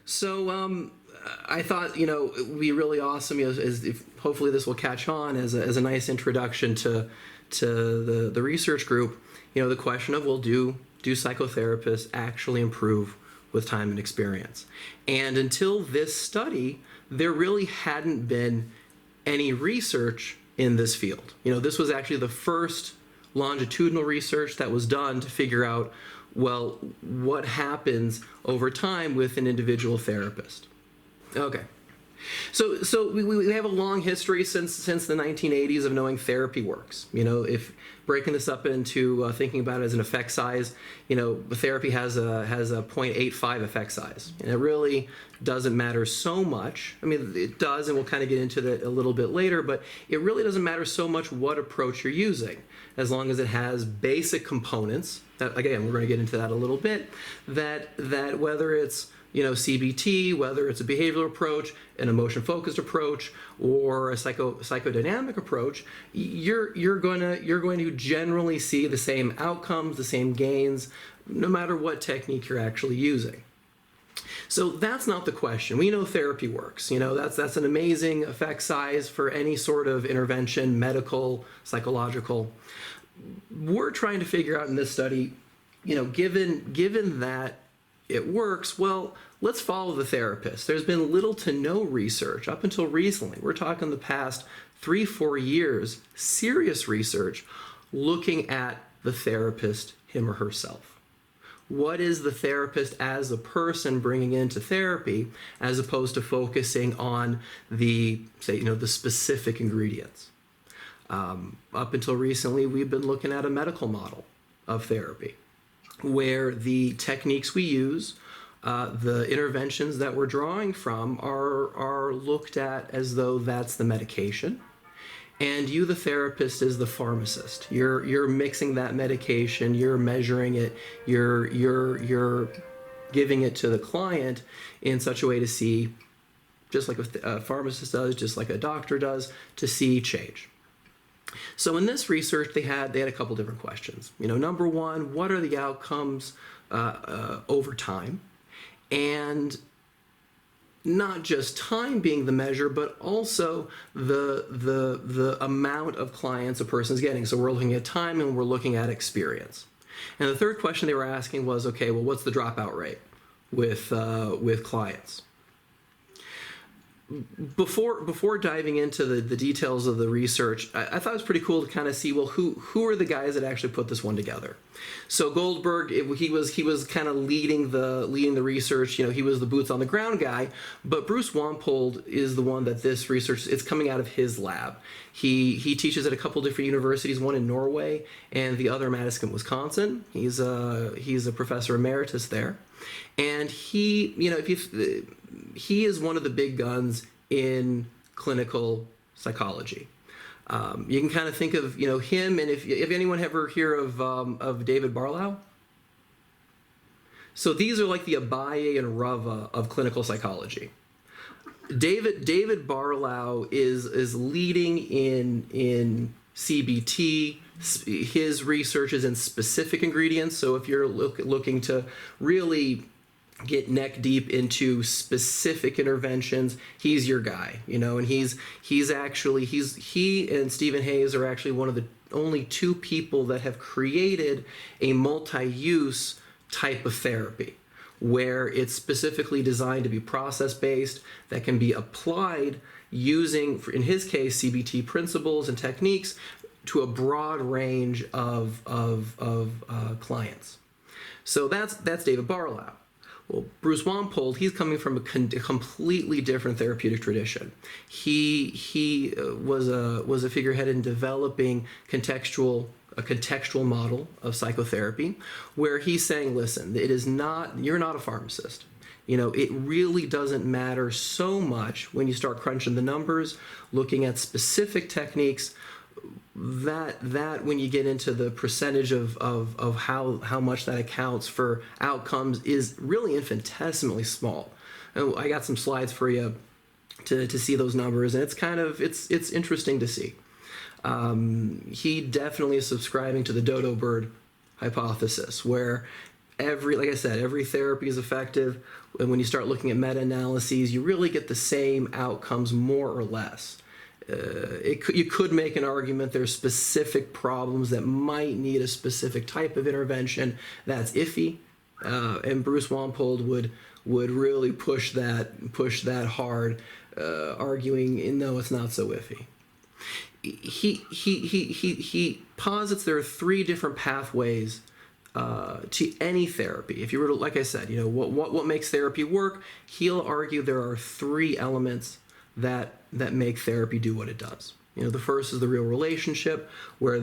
So I thought, it would be really awesome, if hopefully this will catch on as a nice introduction to the research group. The question of, well, do psychotherapists actually improve with time and experience? And until this study, there really hadn't been any research in this field. This was actually the first longitudinal research that was done to figure out, well, what happens over time with an individual therapist. Okay. So we have a long history since the 1980s of knowing therapy works. If breaking this up into thinking about it as an effect size, therapy has a 0.85 effect size, and it really doesn't matter so much. I mean, it does, and we'll kind of get into that a little bit later, but it really doesn't matter so much what approach you're using, as long as it has basic components. That, again, we're going to get into that a little bit. That whether it's CBT, whether it's a behavioral approach, an emotion-focused approach, or a psychodynamic approach, you're going to generally see the same outcomes, the same gains, no matter what technique you're actually using. So that's not the question. We know therapy works. That's an amazing effect size for any sort of intervention, medical, psychological. We're trying to figure out in this study, given that it works, well, let's follow the therapist. There's been little to no research up until recently. We're talking the past 3-4 years, serious research looking at the therapist, him or herself. What is the therapist as a person bringing into therapy, as opposed to focusing on the specific ingredients? Up until recently, we've been looking at a medical model of therapy, where the techniques we use, the interventions that we're drawing from are looked at as though that's the medication, and you, the therapist, is the pharmacist. You're mixing that medication, you're measuring it, you're giving it to the client in such a way to see, just like a pharmacist does, just like a doctor does, to see change. So in this research, they had a couple different questions. Number one, what are the outcomes over time? And not just time being the measure, but also the amount of clients a person's getting. So we're looking at time and we're looking at experience. And the third question they were asking was, okay, well, what's the dropout rate with clients? Before diving into the details of the research, I thought it was pretty cool to kind of see, well, who are the guys that actually put this one together? So Goldberg, he was kind of leading the research. He was the boots on the ground guy. But Bruce Wampold is the one that this research, it's coming out of his lab. He teaches at a couple different universities, one in Norway and the other in Madison, Wisconsin. He's a professor emeritus there, and he is one of the big guns in clinical psychology. You can kind of think of him, and if anyone ever hear of David Barlow. So these are like the Abaye and Rava of clinical psychology. David Barlow is leading in CBT. His research is in specific ingredients. So if you're looking to really get neck deep into specific interventions, he's your guy, and he and Stephen Hayes are actually one of the only two people that have created a multi-use type of therapy, where it's specifically designed to be process-based, that can be applied using, in his case, CBT principles and techniques to a broad range of clients. So that's David Barlow. Well, Bruce Wampold, he's coming from a completely different therapeutic tradition. He was a figurehead in developing a contextual model of psychotherapy, where he's saying, listen, you're not a pharmacist. It really doesn't matter so much when you start crunching the numbers, looking at specific techniques, that when you get into the percentage of how much that accounts for outcomes is really infinitesimally small. And I got some slides for you to see those numbers, and it's interesting to see. He definitely is subscribing to the dodo bird hypothesis, where like I said, every therapy is effective. And when you start looking at meta-analyses, you really get the same outcomes more or less. You could make an argument there's specific problems that might need a specific type of intervention that's iffy, and Bruce Wampold would really push that hard, arguing no, it's not so iffy. He posits there are 3 different pathways to any therapy. If you were to, like I said, what makes therapy work, he'll argue there are 3 elements that make therapy do what it does. The first is the real relationship, where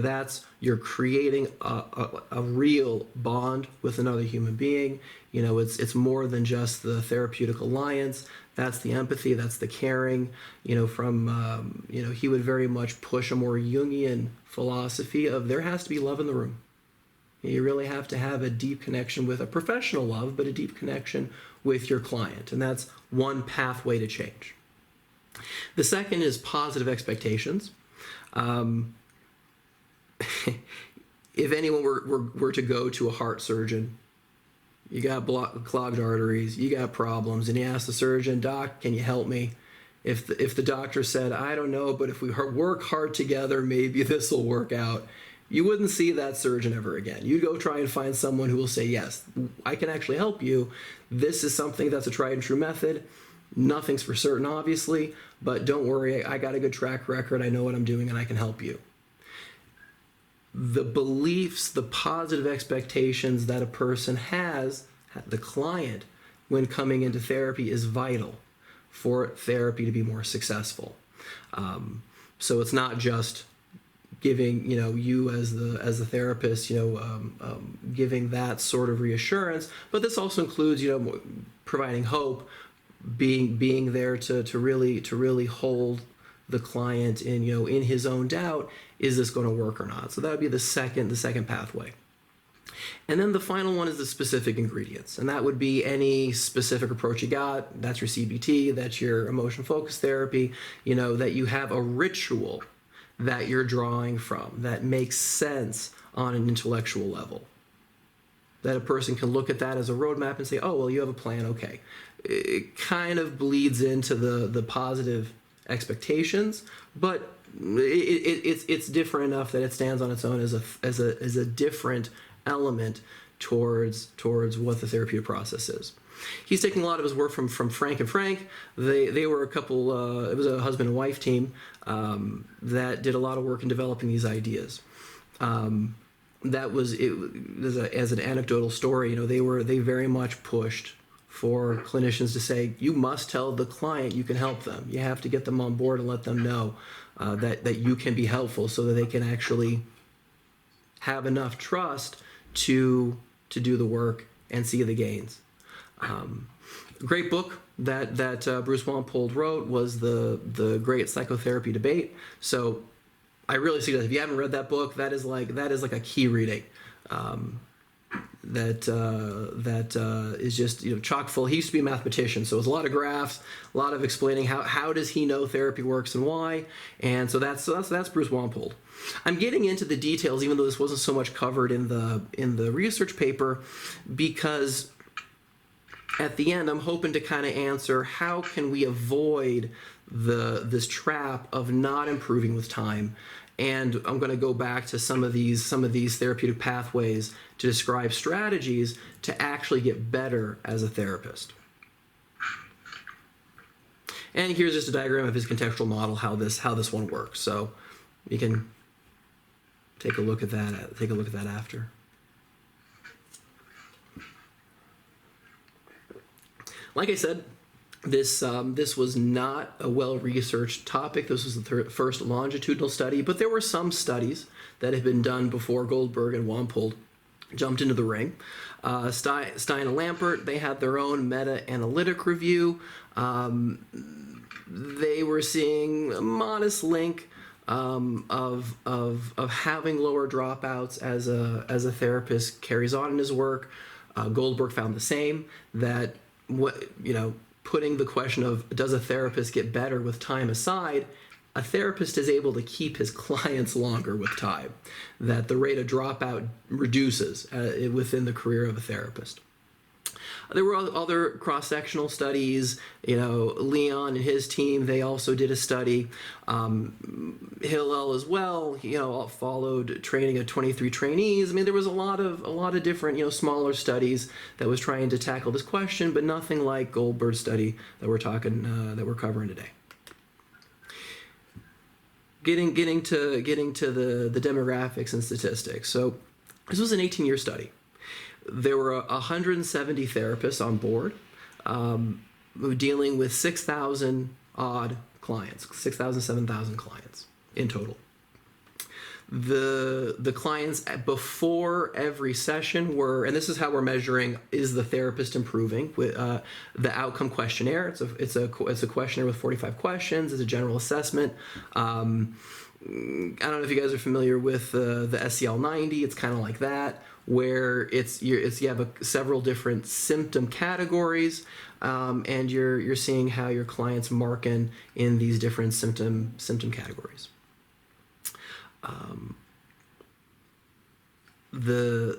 you're creating a real bond with another human being. It's more than just the therapeutic alliance. That's the empathy, that's the caring. He would very much push a more Jungian philosophy of there has to be love in the room. You really have to have a deep connection with a professional love, but a deep connection with your client. And that's one pathway to change. The second is positive expectations. If anyone were to go to a heart surgeon, you got clogged arteries, you got problems, and you ask the surgeon, "Doc, can you help me?" If the doctor said, "I don't know, but if we work hard together, maybe this will work out," you wouldn't see that surgeon ever again. You'd go try and find someone who will say, "Yes, I can actually help you. This is something that's a tried and true method. Nothing's for certain, obviously, but don't worry, I got a good track record, I know what I'm doing, and I can help you." The beliefs, the positive expectations that a person has, the client, when coming into therapy is vital for therapy to be more successful. So it's not just giving, you as the therapist, giving that sort of reassurance, but this also includes, providing hope, being there to really hold the client in his own doubt. Is this going to work or not? So that would be the second pathway. And then the final one is the specific ingredients, and that would be any specific approach you got. That's your CBT, that's your emotion focused therapy. That you have a ritual that you're drawing from that makes sense on an intellectual level. That a person can look at that as a roadmap and say, "Oh, well, you have a plan, okay." It kind of bleeds into the positive expectations, but it's different enough that it stands on its own as a different element towards what the therapeutic process is. He's taking a lot of his work from Frank and Frank. They were a couple. It was a husband and wife team that did a lot of work in developing these ideas. That was it. As an anecdotal story, they very much pushed for clinicians to say, you must tell the client you can help them. You have to get them on board and let them know that you can be helpful, so that they can actually have enough trust to do the work and see the gains. Great book that Bruce Wampold wrote was the Great Psychotherapy Debate. So I really suggest, if you haven't read that book, that is like a key reading. That is just chock full. He used to be a mathematician, so it was a lot of graphs, a lot of explaining how does he know therapy works and why. And so that's Bruce Wampold. I'm getting into the details, even though this wasn't so much covered in the research paper, because at the end I'm hoping to kind of answer how can we avoid this trap of not improving with time. And I'm going to go back to some of these therapeutic pathways to describe strategies to actually get better as a therapist. And here's just a diagram of his contextual model, how this one works. So you can take a look at that. Take a look at that after. Like I said, this was not a well-researched topic. This was the first longitudinal study, but there were some studies that had been done before Goldberg and Wampold jumped into the ring. Stein and Lampert, they had their own meta-analytic review. They were seeing a modest link of having lower dropouts as a therapist carries on in his work. Goldberg found the same, that putting the question of does a therapist get better with time aside, a therapist is able to keep his clients longer with time, that the rate of dropout reduces within the career of a therapist. There were other cross-sectional studies. Leon and his team, they also did a study. Hillel as well, followed training of 23 trainees. I mean, there was a lot of different, smaller studies that was trying to tackle this question, but nothing like Goldberg's study that we're covering today. Getting to the demographics and statistics. So this was an 18-year study. There were 170 therapists on board, dealing with 6,000 odd clients, 7,000 clients in total. The clients before every session were, and this is how we're measuring, is the therapist improving, with the Outcome Questionnaire. It's a questionnaire with 45 questions. It's a general assessment. I don't know if you guys are familiar with the SCL 90. It's kind of like that, where you have several different symptom categories, and you're seeing how your clients mark in these different symptom categories. There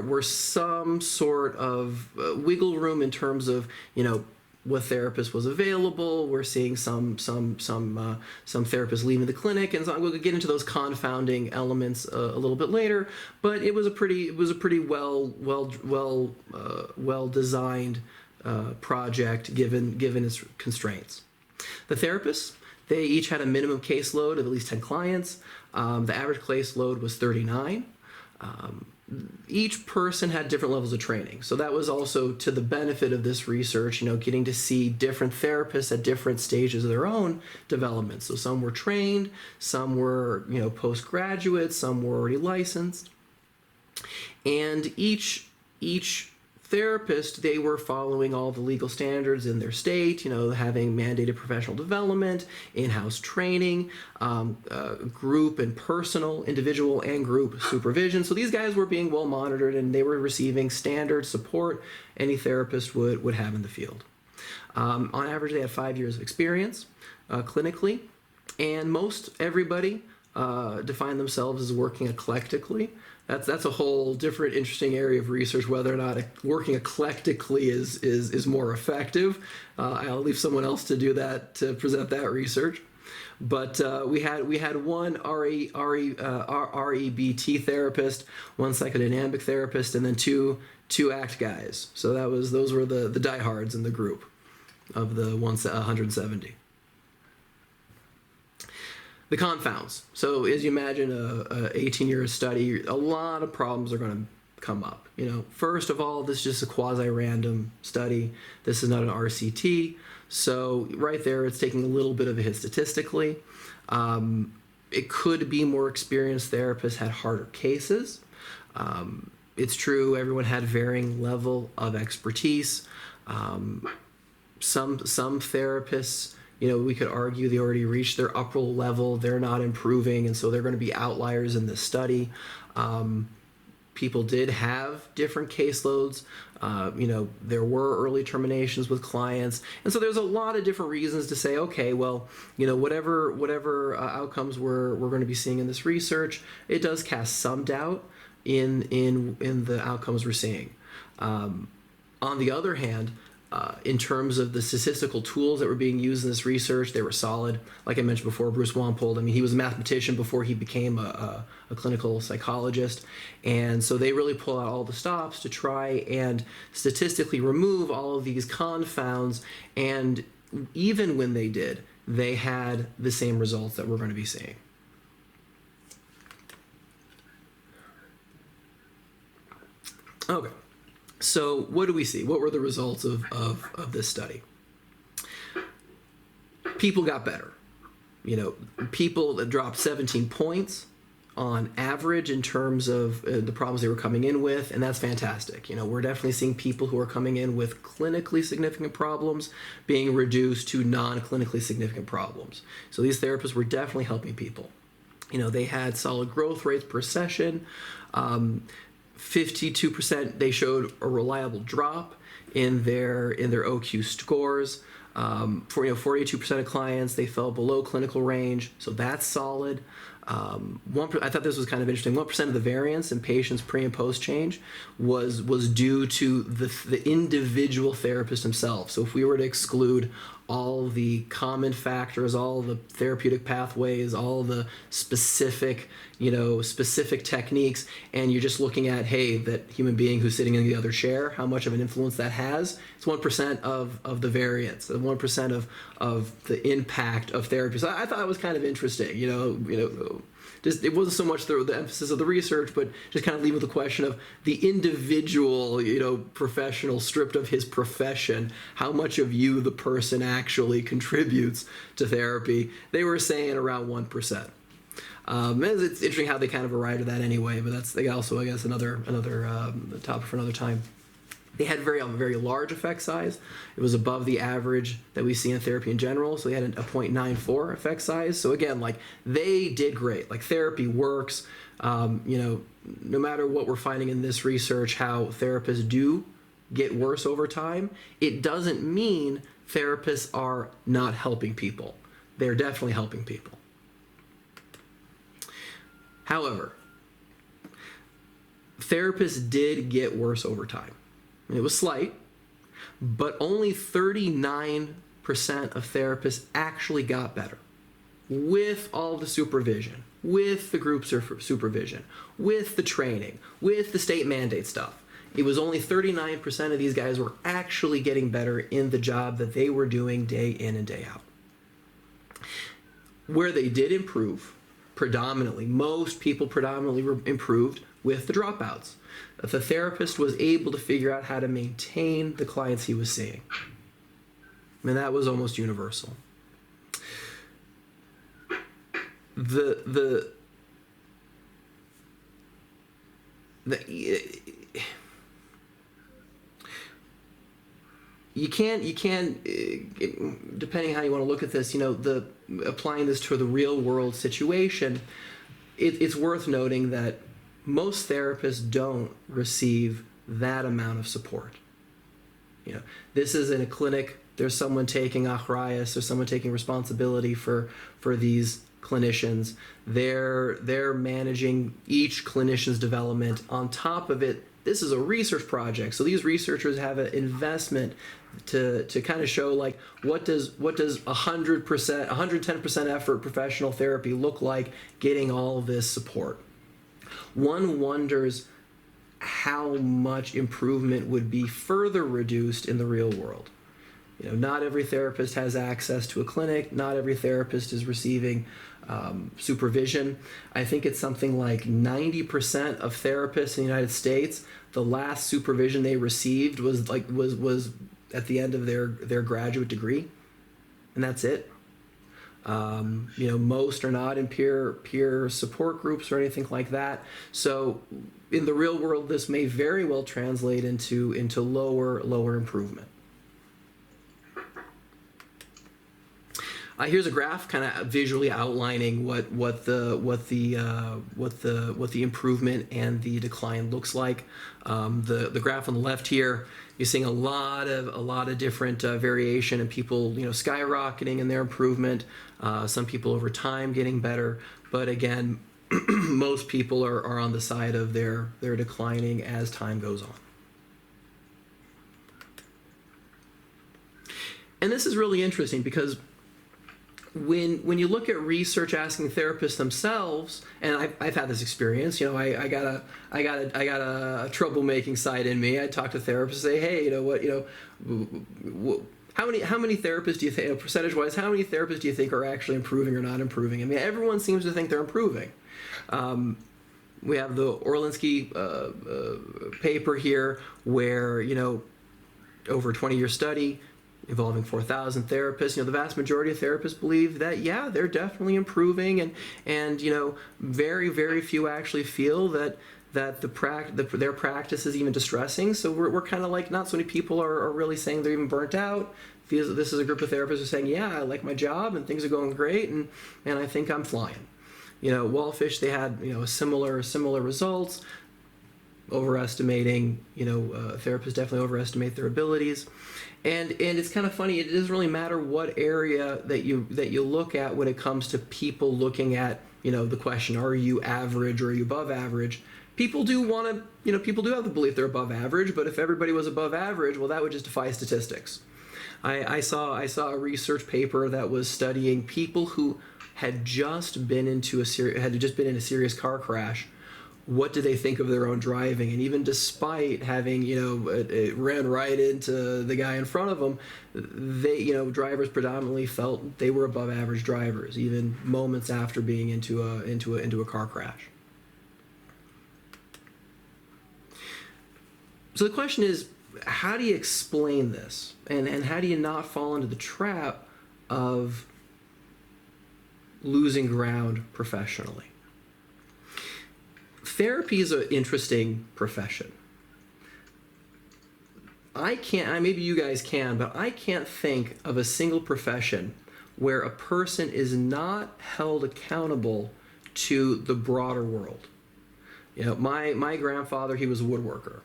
were some sort of wiggle room in terms of what therapist was available. We're seeing some therapists leaving the clinic, and so we'll get into those confounding elements a little bit later. But it was a pretty well designed project given its constraints. The therapists, they each had a minimum caseload of at least 10 clients. The average caseload was 39. Each person had different levels of training. So that was also to the benefit of this research, getting to see different therapists at different stages of their own development. So some were trained, some were, postgraduate, some were already licensed. And each therapist, they were following all the legal standards in their state, having mandated professional development, in-house training, group and personal, individual and group supervision. So these guys were being well monitored, and they were receiving standard support any therapist would have in the field. On average, they had 5 years of experience clinically, and most everybody define themselves as working eclectically. That's a whole different interesting area of research, whether or not working eclectically is more effective. I'll leave someone else to do that, to present that research. But we had one REBT therapist, one psychodynamic therapist, and then two ACT guys. So those were the diehards in the group of the 170. The confounds. So as you imagine, a 18-year study, a lot of problems are going to come up. First of all, this is just a quasi-random study. This is not an RCT. So right there, it's taking a little bit of a hit statistically. It could be more experienced therapists had harder cases. It's true, everyone had varying level of expertise. Some therapists, we could argue they already reached their upper level, they're not improving, and so they're going to be outliers in this study. People did have different caseloads. There were early terminations with clients, and so there's a lot of different reasons to say, okay, well, whatever outcomes we're going to be seeing in this research, it does cast some doubt in the outcomes we're seeing. On the other hand, in terms of the statistical tools that were being used in this research, they were solid. Like I mentioned before, Bruce Wampold, he was a mathematician before he became a clinical psychologist. And so they really pull out all the stops to try and statistically remove all of these confounds. And even when they did, they had the same results that we're going to be seeing. Okay. So what do we see? What were the results of this study? People got better. People that dropped 17 points on average in terms of the problems they were coming in with, and that's fantastic. We're definitely seeing people who are coming in with clinically significant problems being reduced to non-clinically significant problems. So these therapists were definitely helping people. They had solid growth rates per session. 52%, they showed a reliable drop in their OQ scores. For 42% of clients, they fell below clinical range, so that's solid. I thought this was kind of interesting. 1% of the variance in patients pre and post change was due to the individual therapist himself. So if we were to exclude all the common factors, all the therapeutic pathways, all the specific techniques, and you're just looking at, hey, that human being who's sitting in the other chair, how much of an influence that has, it's 1% of the variance, 1% of the impact of therapy. So I thought it was kind of interesting, just it wasn't so much the emphasis of the research, but just kind of leave with the question of the individual, professional stripped of his profession, how much of you, the person, actually contributes to therapy. They were saying around 1%. It's interesting how they kind of arrived at that anyway, but that's also, I guess, another topic for another time. They had very large effect size. It was above the average that we see in therapy in general. So they had a 0.94 effect size. So again, they did great. Therapy works. No matter what we're finding in this research, how therapists do get worse over time, it doesn't mean therapists are not helping people. They're definitely helping people. However, therapists did get worse over time. It was slight, but only 39% of therapists actually got better with all the supervision, with the group supervision, with the training, with the state mandate stuff. It was only 39% of these guys were actually getting better in the job that they were doing day in and day out. Where they did improve, most people predominantly improved with the dropouts. The therapist was able to figure out how to maintain the clients he was seeing. That was almost universal. You can depending how you want to look at this, applying this to the real world situation, it's worth noting that most therapists don't receive that amount of support. This is in a clinic, there's someone taking achrayas, there's someone taking responsibility for these clinicians. They're managing each clinician's development. On top of it, this is a research project, so these researchers have an investment to kind of show what does 100%, 110% effort professional therapy look like getting all this support. One wonders how much improvement would be further reduced in the real world. Not every therapist has access to a clinic. Not every therapist is receiving supervision. I think it's something like 90% of therapists in the United States, the last supervision they received was at the end of their graduate degree, and that's it. Most are not in peer support groups or anything like that. So in the real world, this may very well translate into lower improvement. Here's a graph kind of visually outlining what the improvement and the decline looks like. The graph on the left here, you're seeing a lot of different variation and people skyrocketing in their improvement. Some people over time getting better, but again, most people are on the side of their declining as time goes on. And this is really interesting because when you look at research asking therapists themselves, and I've had this experience, I got a troublemaking side in me. I talk to therapists, say, hey, how many therapists do you think, percentage-wise, how many therapists do you think are actually improving or not improving? Everyone seems to think they're improving. We have the Orlinsky paper here, where over a 20-year study involving 4,000 therapists, the vast majority of therapists believe that, yeah, they're definitely improving, and very, very few actually feel that their practice is even distressing. So we're kind of not so many people are really saying they're even burnt out. This is a group of therapists who are saying, yeah, I like my job and things are going great, and I think I'm flying. Wallfish, they had similar results. overestimating, therapists definitely overestimate their abilities. And it's kind of funny, it doesn't really matter what area that you look at when it comes to people looking at, the question, are you average or are you above average? People do want to, people do have the belief they're above average, but if everybody was above average, well, that would just defy statistics. I saw a research paper that was studying people who had just been in a serious car crash. What do they think of their own driving? And even despite having, it ran right into the guy in front of them, drivers predominantly felt they were above average drivers, even moments after being into a car crash. So the question is, how do you explain this? And how do you not fall into the trap of losing ground professionally? Therapy is an interesting profession. Maybe you guys can, but I can't think of a single profession where a person is not held accountable to the broader world. My grandfather, he was a woodworker.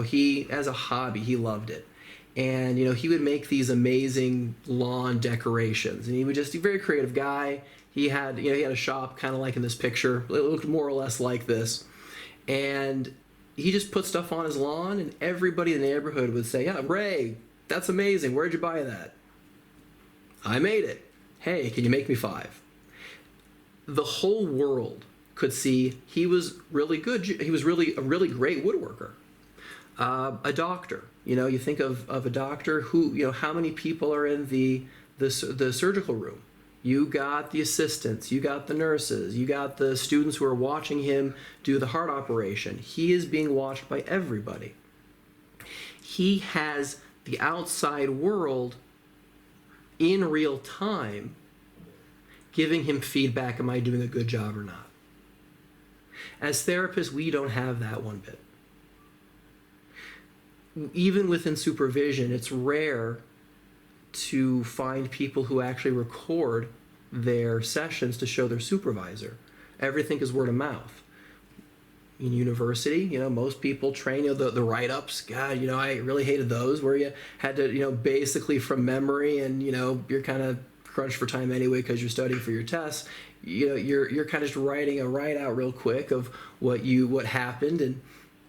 He, as a hobby, he loved it. And, he would make these amazing lawn decorations. And he was just a very creative guy. He had a shop kind of like in this picture. It looked more or less like this. And he just put stuff on his lawn, and everybody in the neighborhood would say, yeah, Ray, that's amazing. Where'd you buy that? I made it. Hey, can you make me 5? The whole world could see he was really good. He was really a really great woodworker. A doctor, you think of a doctor who, how many people are in the surgical room? You got the assistants, you got the nurses, you got the students who are watching him do the heart operation. He is being watched by everybody. He has the outside world in real time giving him feedback, am I doing a good job or not? As therapists, we don't have that one bit. Even within supervision, it's rare to find people who actually record their sessions to show their supervisor. Everything is word of mouth. In university, most people train, the write-ups, God, I really hated those where you had to, basically from memory, and, you're kind of crunched for time anyway because you're studying for your tests. You're kind of just writing a write-out real quick of what happened and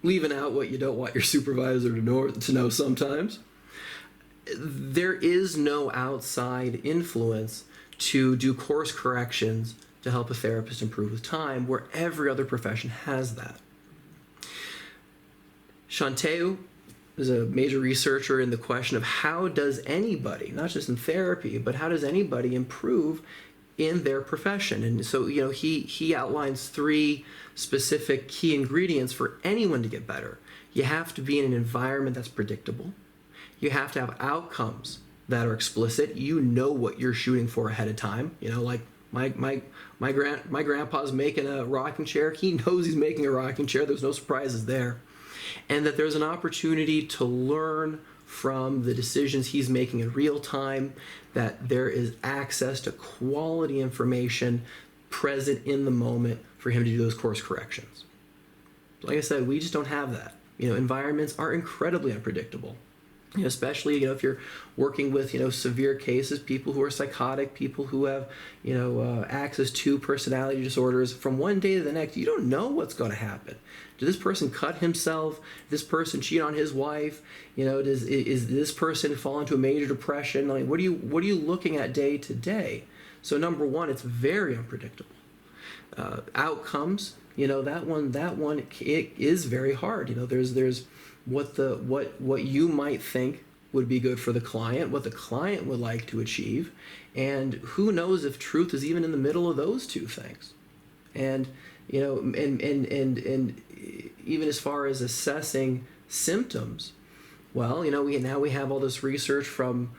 leaving out what you don't want your supervisor to know sometimes. There is no outside influence to do course corrections to help a therapist improve with time, where every other profession has that. Shanteu is a major researcher in the question of how does anybody, not just in therapy, but how does anybody improve in their profession? And so, he outlines 3 specific key ingredients for anyone to get better. You have to be in an environment that's predictable. You have to have outcomes that are explicit. You know what you're shooting for ahead of time. Like my grandpa's making a rocking chair. He knows he's making a rocking chair. There's no surprises there. And that there's an opportunity to learn from the decisions he's making in real time, that there is access to quality information present in the moment for him to do those course corrections. Like I said, we just don't have that. Environments are incredibly unpredictable. Especially, if you're working with, severe cases, people who are psychotic, people who have, access to personality disorders. From one day to the next, you don't know what's going to happen. Did this person cut himself? This person cheat on his wife? Is this person fall into a major depression? Like, what are you looking at day to day? So number one, it's very unpredictable. Outcomes, that one, it is very hard. There's what you might think would be good for the client, what the client would like to achieve, and who knows if truth is even in the middle of those 2 things. And and even as far as assessing symptoms, well, we have all this research from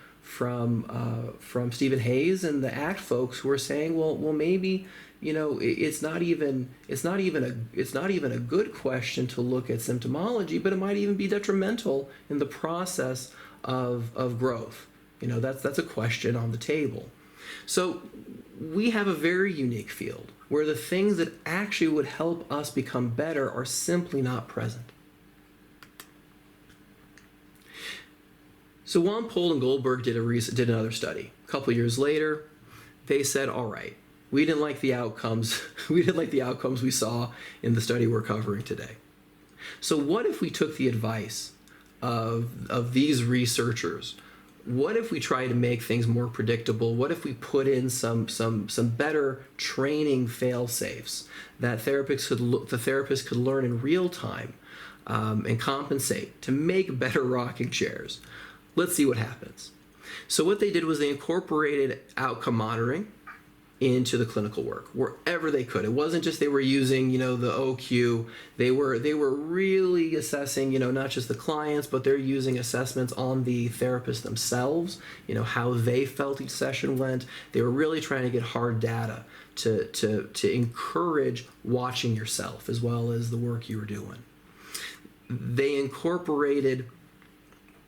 Stephen Hayes and the ACT folks who are saying, well maybe it's not even a good question to look at symptomology, but it might even be detrimental in the process of growth. That's a question on the table. So we have a very unique field where the things that actually would help us become better are simply not present. So Wampold and Goldberg did another study. A couple years later, they said, all right, we didn't like the outcomes. We didn't like the outcomes we saw in the study we're covering today. So what if we took the advice of these researchers? What if we try to make things more predictable? What if we put in some better training fail-safes that the therapist could learn in real time and compensate to make better rocking chairs? Let's see what happens. So what they did was they incorporated outcome monitoring into the clinical work wherever they could. It wasn't just they were using, the OQ. They were really assessing, not just the clients, but they're using assessments on the therapists themselves, how they felt each session went. They were really trying to get hard data to encourage watching yourself as well as the work you were doing. They incorporated,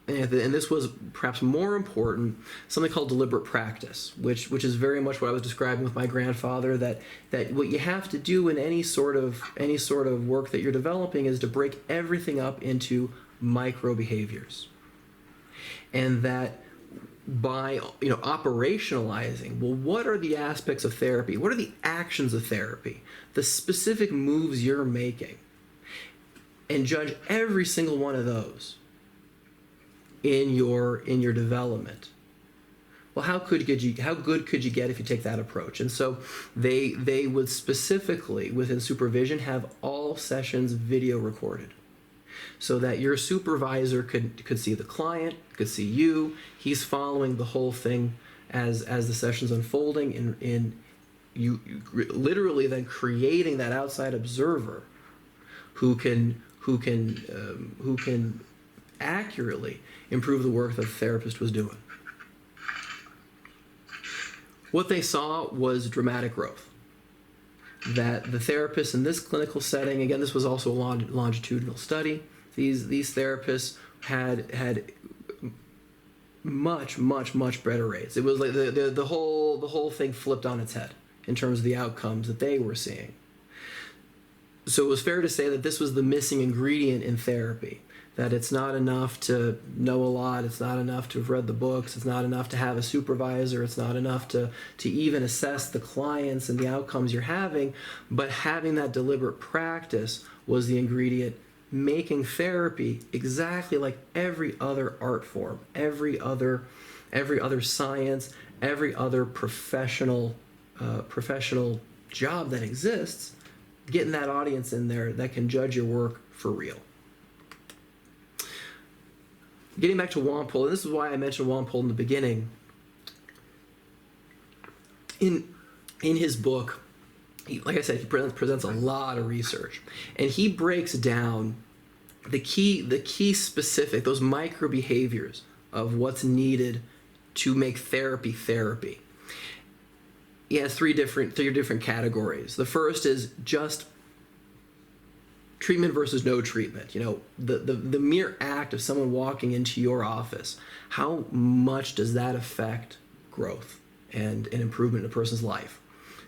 and this was perhaps more important, something called deliberate practice, which is very much what I was describing with my grandfather, that what you have to do in any sort of work that you're developing is to break everything up into micro behaviors. And that by operationalizing, well, what are the aspects of therapy? What are the actions of therapy? The specific moves you're making. And judge every single one of those in your development. Well, how good could you get if you take that approach? And so they would specifically within supervision have all sessions video recorded, so that your supervisor could see the client, could see you. He's following the whole thing as the session's unfolding, in you literally then creating that outside observer who can accurately improve the work that the therapist was doing. What they saw was dramatic growth. That the therapists in this clinical setting, again, this was also a longitudinal study, these therapists had much better rates. It was like the whole thing flipped on its head in terms of the outcomes that they were seeing. So it was fair to say that this was the missing ingredient in therapy. That it's not enough to know a lot, it's not enough to have read the books, it's not enough to have a supervisor, it's not enough to even assess the clients and the outcomes you're having, but having that deliberate practice was the ingredient, making therapy exactly like every other art form, every other science, every other professional job that exists, getting that audience in there that can judge your work for real. Getting back to Wampold, and this is why I mentioned Wampold in the beginning. In his book, like I said, he presents a lot of research, and he breaks down the key specific, those micro behaviors of what's needed to make therapy. He has three different categories. The first is just treatment versus no treatment. The mere act of someone walking into your office, how much does that affect growth and an improvement in a person's life?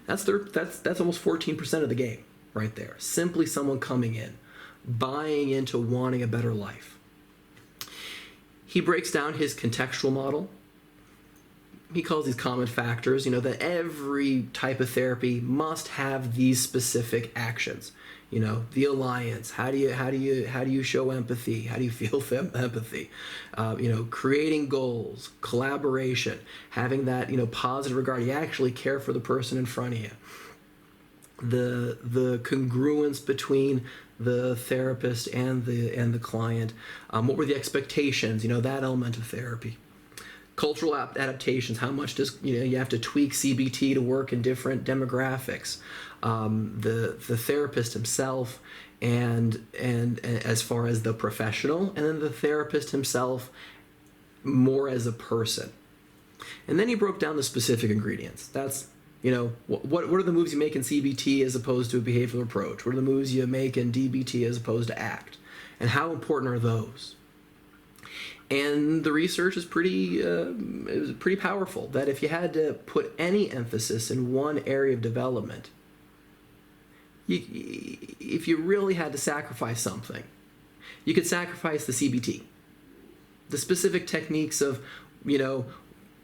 That's almost 14% of the game right there. Simply someone coming in, buying into wanting a better life. He breaks down his contextual model. He calls these common factors, that every type of therapy must have these specific actions. The alliance. How do you show empathy? How do you feel empathy? Creating goals, collaboration, having that positive regard. You actually care for the person in front of you. The congruence between the therapist and the client. What were the expectations? That element of therapy. Cultural adaptations. How much does you have to tweak CBT to work in different demographics? The therapist himself, and as far as the professional, and then the therapist himself more as a person. And then he broke down the specific ingredients. That's what are the moves you make in CBT as opposed to a behavioral approach? What are the moves you make in DBT as opposed to ACT? And how important are those? And the research is pretty powerful, that if you had to put any emphasis in one area of development, if you really had to sacrifice something, you could sacrifice the CBT. the specific techniques of,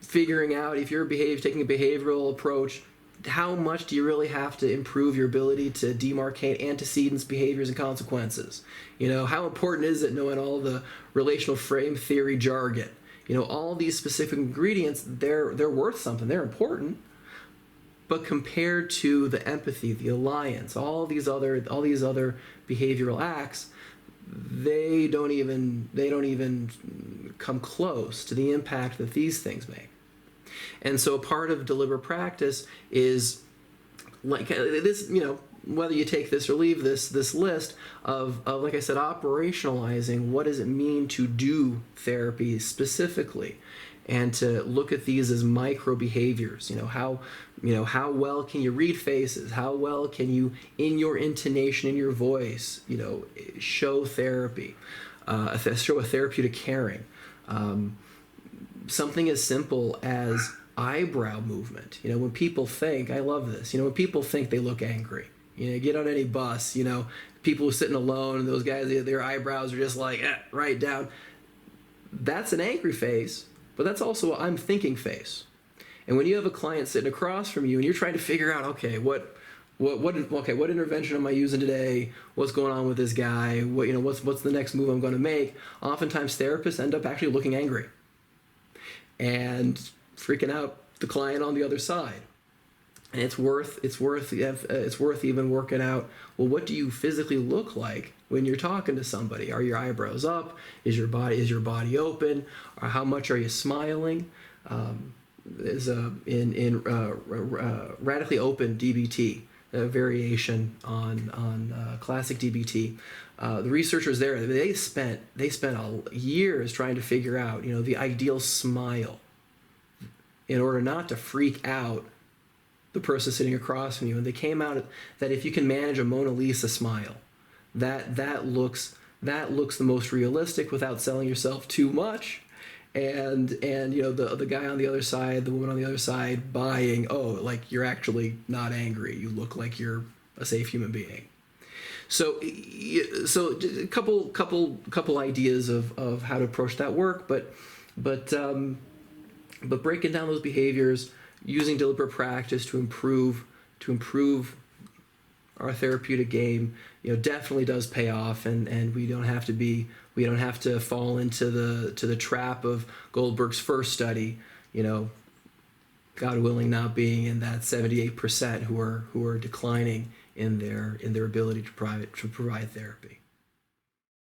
figuring out if you're taking a behavioral approach, how much do you really have to improve your ability to demarcate antecedents, behaviors, and consequences? How important is it knowing all the relational frame theory jargon? All these specific ingredients, they're worth something. They're important. But compared to the empathy, the alliance, all these other behavioral acts, they don't even come close to the impact that these things make. And so part of deliberate practice is like this, whether you take this or leave this list of, like I said, operationalizing what does it mean to do therapy specifically, and to look at these as micro behaviors. How well can you read faces? How well can you, in your intonation, in your voice, show therapy, show a therapeutic caring. Something as simple as eyebrow movement. When people think, I love this. When people think they look angry. Get on any bus. People who are sitting alone, and those guys, their eyebrows are just like right down. That's an angry face. But that's also I'm thinking face. And when you have a client sitting across from you and you're trying to figure out, okay, what intervention am I using today? What's going on with this guy? What's the next move I'm going to make? Oftentimes therapists end up actually looking angry and freaking out the client on the other side. And it's worth even working out, well, what do you physically look like when you're talking to somebody? Are your eyebrows up? Is your body open? Or how much are you smiling? There's in radically open DBT, a variation on classic DBT. The researchers there, they spent years trying to figure out, the ideal smile in order not to freak out the person sitting across from you. And they came out that if you can manage a Mona Lisa smile, that looks the most realistic without selling yourself too much. And the guy on the other side, the woman on the other side buying, like you're actually not angry. You look like you're a safe human being. So a couple ideas of how to approach that work, but breaking down those behaviors, using deliberate practice to improve our therapeutic game, definitely does pay off, and we don't have to fall into the trap of Goldberg's first study, God willing, not being in that 78% who are declining in their ability to provide therapy.